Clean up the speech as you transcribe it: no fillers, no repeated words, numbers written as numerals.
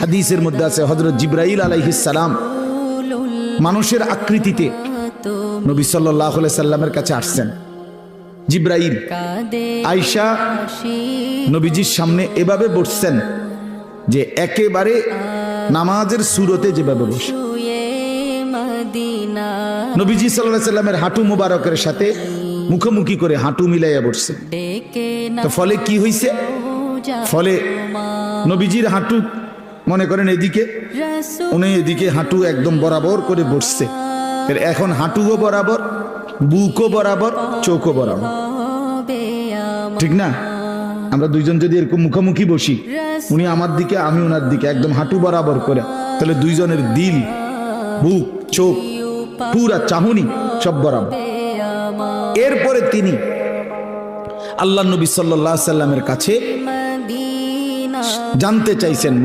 হাদিসের মধ্যে আছে হযরত জিবরাইল আলাইহিস সালাম মানুষের আকৃতিতে নবী সাল্লাল্লাহু আলাইহি সাল্লামের কাছে আসছেন। জিবরাইল আয়েশা নবীজির সামনে এভাবে বসছেন যে একেবারে নামাজের সুরতে যেভাবে বসে। নবীজি সাল্লাল্লাহু আলাইহি সাল্লামের হাঁটু মুবারকের সাথে মুখোমুখি করে হাঁটু মিলাইয়া বসছে। তো ফলে কি হইছে? ফলে নবীজির হাঁটু মনে করেন এদিকে, উনি এদিকে হাঁটু একদম বরাবর করে বসছে। এখন হাঁটুও বরাবর, বুকও বরাবর, চোখও বরাবর, ঠিক না? আমরা দুইজন যদি এরকম মুখোমুখি বসি, উনি আমার দিকে আমি ওনার দিকে, একদম হাঁটু বরাবর করে, তাহলে দুইজনের দিল, বুক, চোখ, পুরা চাহনি সব বরাবর। এরপরে তিনি আল্লাহ নবী সাল্লাল্লাহু আলাইহি সাল্লামের কাছে জানতে চাইছেন